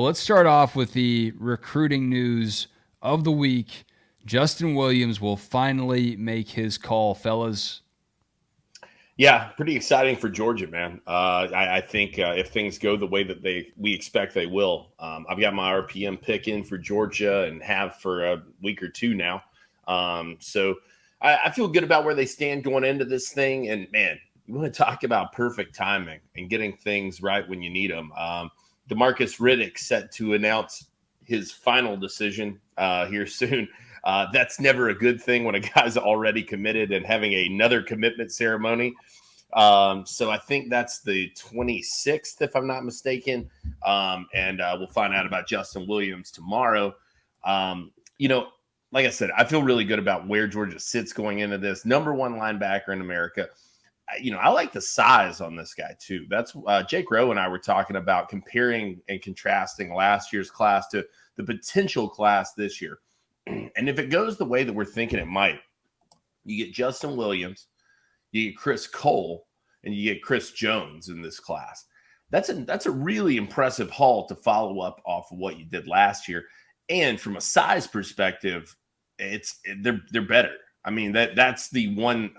Let's start off with the recruiting news of the week. Justin Williams will finally make his call, fellas. Yeah, pretty exciting for Georgia, man. I think if things go the way that we expect they will, I've got my RPM pick in for Georgia and have for a week or two now. So I feel good about where they stand going into this thing. And man, you want to talk about perfect timing and getting things right when you need them. DeMarcus Riddick set to announce his final decision here soon. That's never a good thing when a guy's already committed and having another commitment ceremony. So I think that's the 26th, if I'm not mistaken. And we'll find out about Justin Williams tomorrow. Like I said, I feel really good about where Georgia sits going into this. Number one linebacker in America. I like the size on this guy too. That's Jake Rowe and I were talking about comparing and contrasting last year's class to the potential class this year. And if it goes the way that we're thinking it might, you get Justin Williams, you get Chris Cole, and you get Chris Jones in this class. That's a really impressive haul to follow up off of what you did last year. And from a size perspective, they're better. I mean, that's the one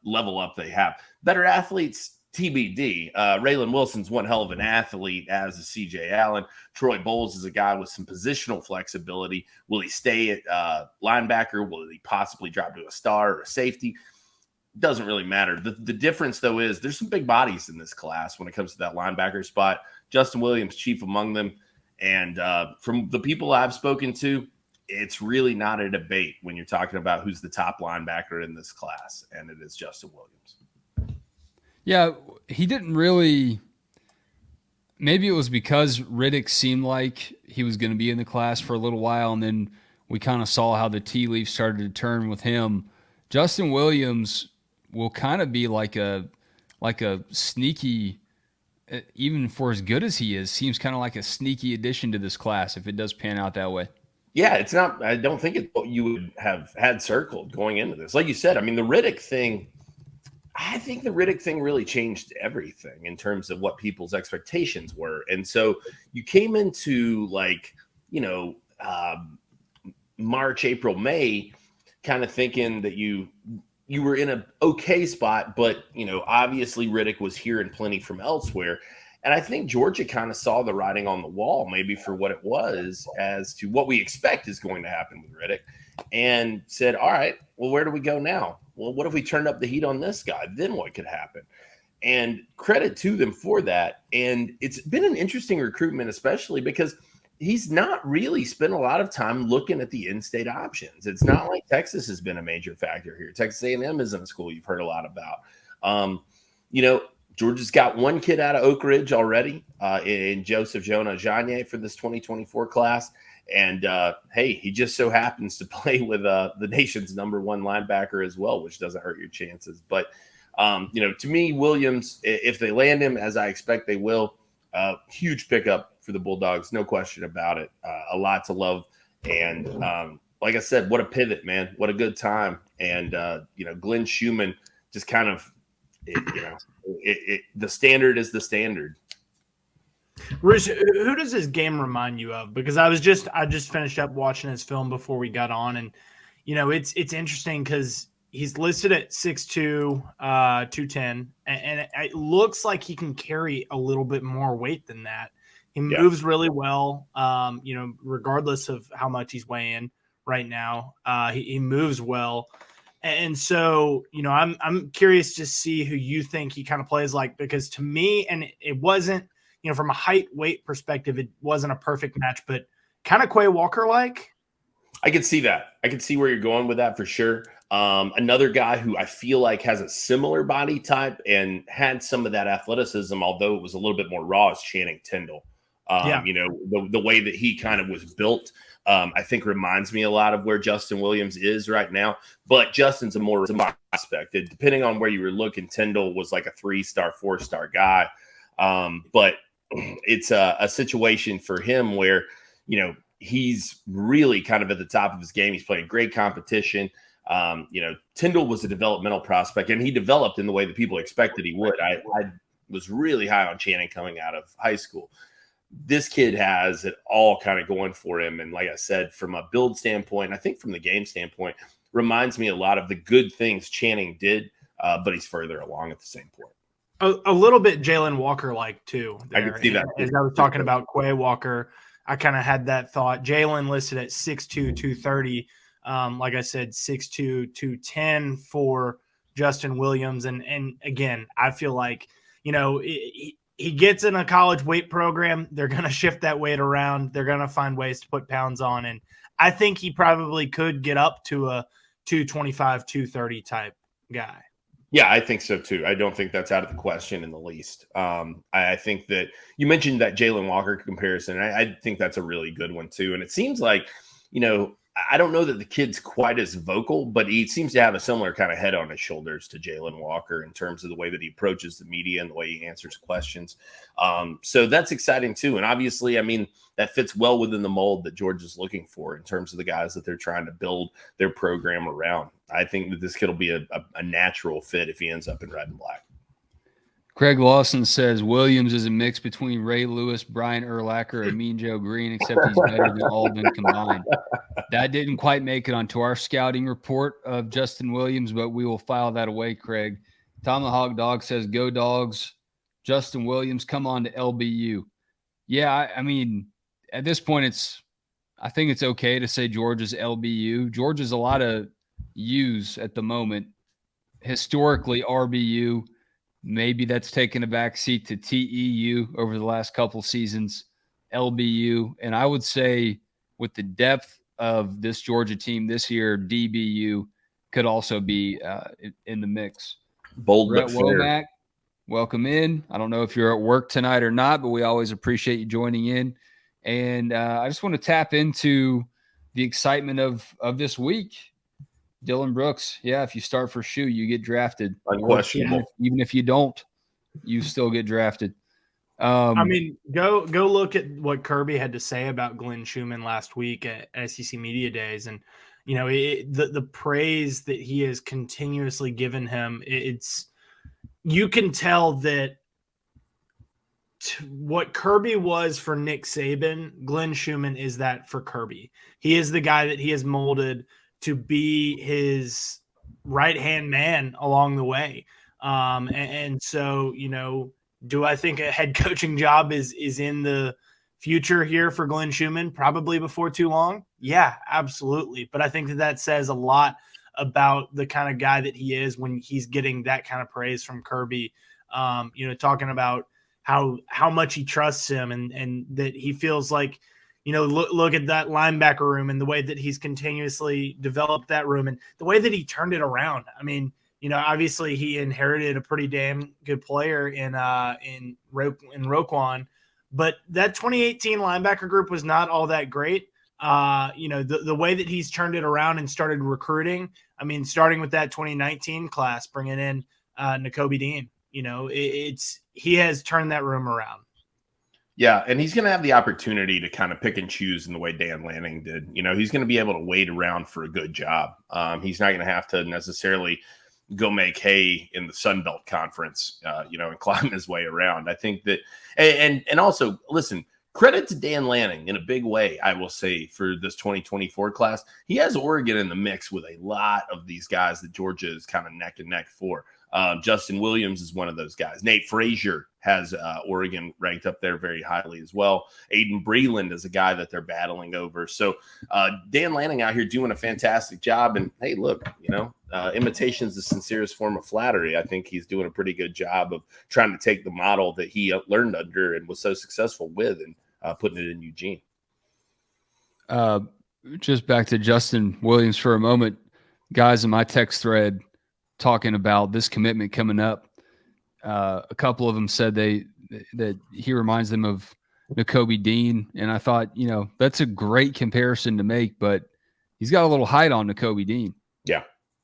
level up they have. Better athletes, TBD. Raylan Wilson's one hell of an athlete, as is CJ Allen. Troy Bowles is a guy with some positional flexibility. Will he stay at linebacker? Will he possibly drop to a star or a safety? Doesn't really matter. The difference, though, is there's some big bodies in this class when it comes to that linebacker spot. Justin Williams, chief among them. And from the people I've spoken to, it's really not a debate when you're talking about who's the top linebacker in this class, and it is Justin Williams. Yeah, he didn't really – maybe it was because Riddick seemed like he was going to be in the class for a little while, and then we kind of saw how the tea leaf started to turn with him. Justin Williams will kind of be like a sneaky – even for as good as he is, seems kind of like a sneaky addition to this class if it does pan out that way. Yeah, it's not – I don't think it's what you would have had circled going into this. Like you said, I mean, the Riddick thing – I think the Riddick thing really changed everything in terms of what people's expectations were. And so you came into March, April, May kind of thinking that you were in an okay spot, but, obviously Riddick was here in plenty from elsewhere. And I think Georgia kind of saw the writing on the wall, maybe for what it was, as to what we expect is going to happen with Riddick, and said, all right, well, where do we go now? Well, what if we turned up the heat on this guy? Then what could happen? And credit to them for that. And it's been an interesting recruitment, especially because he's not really spent a lot of time looking at the in-state options. It's not like Texas has been a major factor here. Texas A&M isn't a school you've heard a lot about. Georgia's got one kid out of Oak Ridge already in Joseph Jonah Janye for this 2024 class. And, hey, he just so happens to play with the nation's number one linebacker as well, which doesn't hurt your chances. But, to me, Williams, if they land him, as I expect they will, huge pickup for the Bulldogs, no question about it. A lot to love. And, like I said, what a pivot, man. What a good time. And, Glenn Schumann just kind of, the standard is the standard. Rich, who does his game remind you of? Because I just finished up watching his film before we got on, and it's interesting because he's listed at 6'2", 210, and it looks like he can carry a little bit more weight than that. He moves really well, regardless of how much he's weighing right now. He moves well. And so, I'm curious to see who you think he kind of plays like, because to me, and it wasn't, from a height weight perspective, it wasn't a perfect match, but kind of Quay Walker like. I could see that. I could see where you're going with that for sure. Another guy who I feel like has a similar body type and had some of that athleticism, although it was a little bit more raw, is Channing Tindall. The way that he kind of was built, I think reminds me a lot of where Justin Williams is right now. But Justin's a more prospect. Depending on where you were looking, Tindall was like a 3-star, 4-star guy. But it's a situation for him where, he's really kind of at the top of his game. He's playing great competition. Tindall was a developmental prospect, and he developed in the way that people expected he would. I was really high on Channing coming out of high school. this kid has it all kind of going for him. And like I said, from a build standpoint, I think from the game standpoint, reminds me a lot of the good things Channing did, but he's further along at the same point. A little bit Jalen Walker-like, too. I can see that. As I was talking about Quay Walker, I kind of had that thought. Jalen listed at 6'2", 230. Like I said, 6'2", 210 for Justin Williams. And again, I feel like, he gets in a college weight program. They're going to shift that weight around. They're going to find ways to put pounds on. And I think he probably could get up to a 225, 230 type guy. Yeah, I think so too. I don't think that's out of the question in the least. I think that you mentioned that Jalen Walker comparison. I think that's a really good one too. And it seems like, I don't know that the kid's quite as vocal, but he seems to have a similar kind of head on his shoulders to Jalen Walker in terms of the way that he approaches the media and the way he answers questions. So that's exciting too. And obviously, that fits well within the mold that George is looking for in terms of the guys that they're trying to build their program around. I think that this kid will be a natural fit if he ends up in red and black. Craig Lawson says Williams is a mix between Ray Lewis, Brian Urlacher, and Mean Joe Green, except he's better than all of them combined. That didn't quite make it onto our scouting report of Justin Williams, but we will file that away, Craig. Tomahawk Dog says, go Dogs. Justin Williams, come on to LBU. Yeah, at this point, I think it's okay to say Georgia's LBU. Georgia's a lot of U's at the moment. Historically, RBU. Maybe that's taken a back seat to TEU over the last couple seasons, LBU. And I would say with the depth of this Georgia team this year, DBU could also be in the mix. Bold Brett but fair. Womack, welcome in. I don't know if you're at work tonight or not, but we always appreciate you joining in. And I just want to tap into the excitement of this week. Dylan Brooks, yeah, if you start for SHU, you get drafted. Unquestionable. Even if you don't, you still get drafted. Go look at what Kirby had to say about Glenn Schumann last week at SEC Media Days. And, the praise that he has continuously given him, you can tell that what Kirby was for Nick Saban, Glenn Schumann is that for Kirby. He is the guy that he has molded to be his right-hand man along the way. And so, do I think a head coaching job is in the future here for Glenn Schumann? Probably before too long. Yeah, absolutely. But I think that says a lot about the kind of guy that he is when he's getting that kind of praise from Kirby, talking about how much he trusts him and that he feels like, look at that linebacker room and the way that he's continuously developed that room and the way that he turned it around. Obviously he inherited a pretty damn good player in Roquan, but that 2018 linebacker group was not all that great. The way that he's turned it around and started recruiting, starting with that 2019 class, bringing in Nakobe Dean, he has turned that room around. Yeah, and he's going to have the opportunity to kind of pick and choose in the way Dan Lanning did. He's going to be able to wait around for a good job. He's not going to have to necessarily go make hay in the Sun Belt Conference, and climb his way around. I think that, and also, listen, credit to Dan Lanning in a big way, I will say, for this 2024 class. He has Oregon in the mix with a lot of these guys that Georgia is kind of neck and neck for. Justin Williams is one of those guys. Nate Frazier has Oregon ranked up there very highly as well. Aiden Breland is a guy that they're battling over. So Dan Lanning out here doing a fantastic job. And hey, look, imitation is the sincerest form of flattery. I think he's doing a pretty good job of trying to take the model that he learned under and was so successful with and putting it in Eugene. Just back to Justin Williams for a moment. Guys in my text thread talking about this commitment coming up. A couple of them said that he reminds them of Nakobe Dean, and I thought, that's a great comparison to make, but he's got a little height on Nakobe Dean.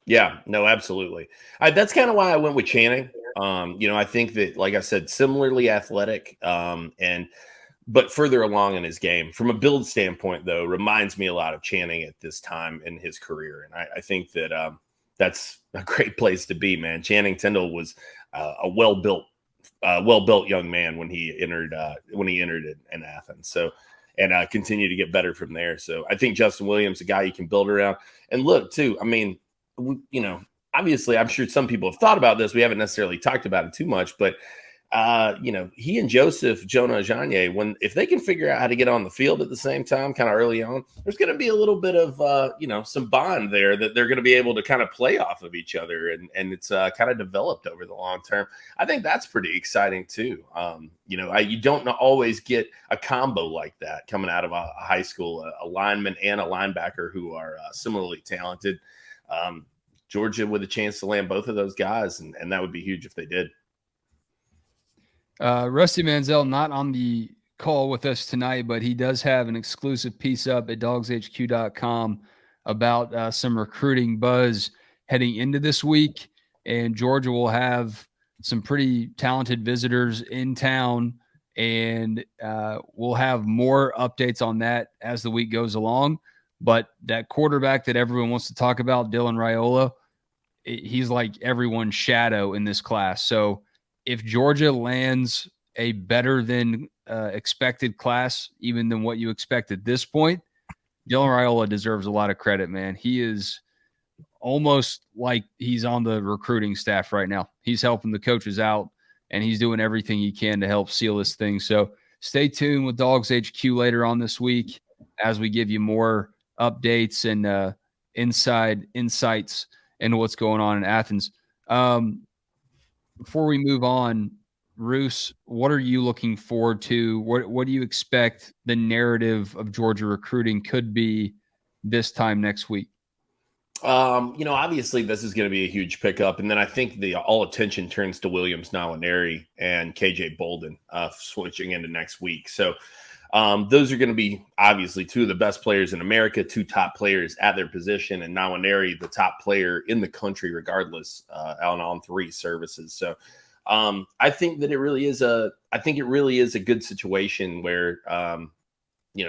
Yeah, no, absolutely. That's kind of why I went with Channing. I think that, like I said, similarly athletic, but further along in his game. From a build standpoint, though, reminds me a lot of Channing at this time in his career, and I think that that's a great place to be, man. Channing Tindall was a well-built well-built young man when he entered in Athens. So, and continue to get better from there. So I think Justin Williams, a guy you can build around. And look, too, I mean, obviously, I'm sure some people have thought about this. We haven't necessarily talked about it too much, but he and Joseph Jonah-Ajanye, if they can figure out how to get on the field at the same time, kind of early on, there's going to be a little bit of, some bond there that they're going to be able to kind of play off of each other. And it's kind of developed over the long term. I think that's pretty exciting too. You don't always get a combo like that coming out of a high school, a lineman and a linebacker who are similarly talented. Georgia with a chance to land both of those guys, and that would be huge if they did. Rusty Manziel not on the call with us tonight, but he does have an exclusive piece up at DawgsHQ.com about some recruiting buzz heading into this week. And Georgia will have some pretty talented visitors in town, and we'll have more updates on that as the week goes along. But that quarterback that everyone wants to talk about, Dylan Raiola, he's like everyone's shadow in this class. So if Georgia lands a better than expected class, even than what you expect at this point, Dylan Raiola deserves a lot of credit, man. He is almost like he's on the recruiting staff right now. He's helping the coaches out, and he's doing everything he can to help seal this thing. So stay tuned with Dogs HQ later on this week as we give you more updates and insights into what's going on in Athens. Before we move on, Roos, what are you looking forward to? What do you expect the narrative of Georgia recruiting could be this time next week? Obviously this is going to be a huge pickup. And then I think all attention turns to Williams Nwaneri and KJ Bolden switching into next week. So those are going to be obviously two of the best players in America, two top players at their position, and Nwaneri, the top player in the country, regardless, on three services. So I think that it really is a good situation where,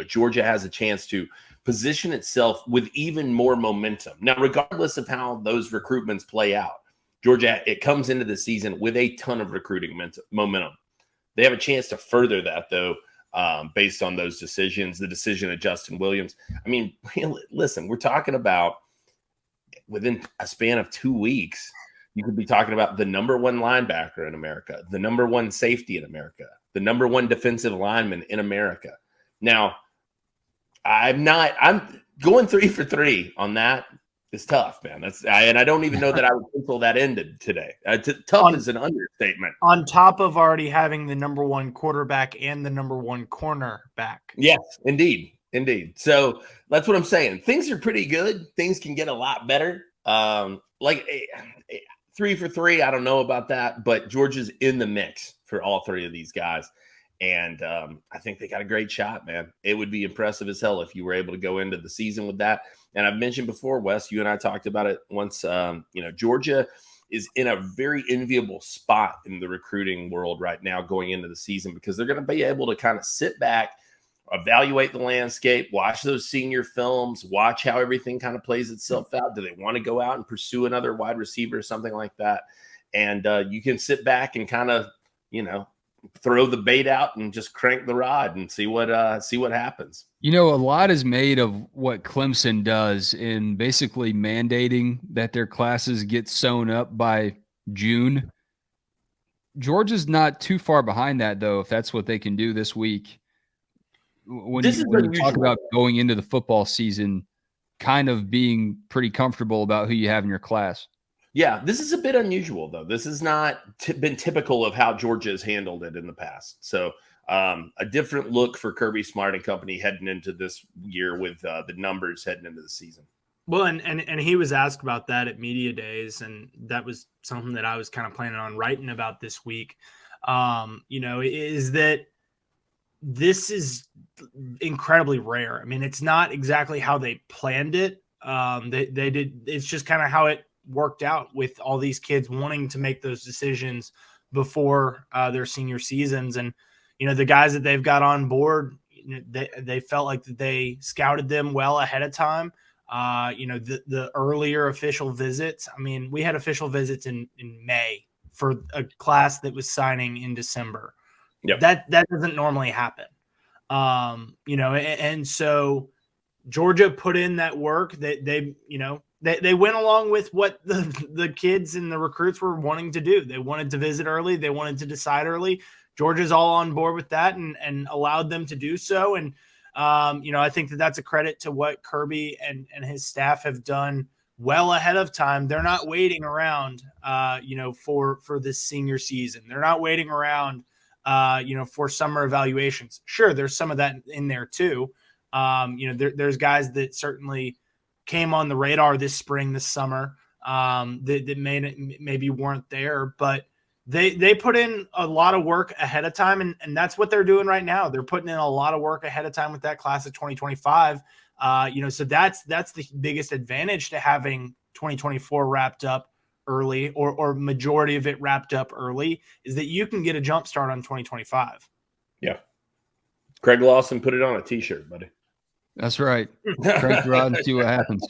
Georgia has a chance to position itself with even more momentum. Now, regardless of how those recruitments play out, Georgia, it comes into the season with a ton of recruiting momentum. They have a chance to further that, though, based on those decisions, the decision of Justin Williams. I mean, listen, we're talking about within a span of 2 weeks, you could be talking about the number one linebacker in America, the number one safety in America, the number one defensive lineman in America. Now, I'm going 3 for 3 on that. It's tough, man. And I don't even know that I would pencil that ended today. Tough is an understatement. On top of already having the number one quarterback and the number one cornerback. Yes, indeed. So that's what I'm saying. Things are pretty good. Things can get a lot better. 3 for 3, I don't know about that, but Georgia's in the mix for all three of these guys. And I think they got a great shot, man. It would be impressive as hell if you were able to go into the season with that. And I've mentioned before, Wes, you and I talked about it once. Georgia is in a very enviable spot in the recruiting world right now going into the season, because they're going to be able to kind of sit back, evaluate the landscape, watch those senior films, watch how everything kind of plays itself out. Do they want to go out and pursue another wide receiver or something like that? And you can sit back and kind of, throw the bait out and just crank the rod and see what happens. A lot is made of what Clemson does in basically mandating that their classes get sewn up by June. Georgia's not too far behind that, though, if that's what they can do this week. When you talk about going into the football season, kind of being pretty comfortable about who you have in your class. Yeah, this is a bit unusual, though. This has not been typical of how Georgia has handled it in the past. So a different look for Kirby Smart and company heading into this year with the numbers heading into the season. Well, and he was asked about that at media days, and that was something that I was kind of planning on writing about this week. Is that this is incredibly rare. I mean, it's not exactly how they planned it. They did. It's just kind of how it worked out with all these kids wanting to make those decisions before their senior seasons. And, the guys that they've got on board, they felt like they scouted them well ahead of time. The earlier official visits, I mean, we had official visits in May for a class that was signing in December. Yep. That doesn't normally happen. And so Georgia put in that work that they went along with what the kids and the recruits were wanting to do. They wanted to visit early. They wanted to decide early. Georgia's all on board with that and allowed them to do so. And, I think that's a credit to what Kirby and his staff have done well ahead of time. They're not waiting around, for this senior season. They're not waiting around, for summer evaluations. Sure, there's some of that in there too. There's guys that certainly came on the radar this spring, this summer, that maybe weren't there, but they put in a lot of work ahead of time, and that's what they're doing right now. They're putting in a lot of work ahead of time with that class of 2025. So that's the biggest advantage to having 2024 wrapped up early, or majority of it wrapped up early, is that you can get a jump start on 2025. Yeah. Craig Lawson put it on a t-shirt, buddy. That's right. Craig, go out and see what happens.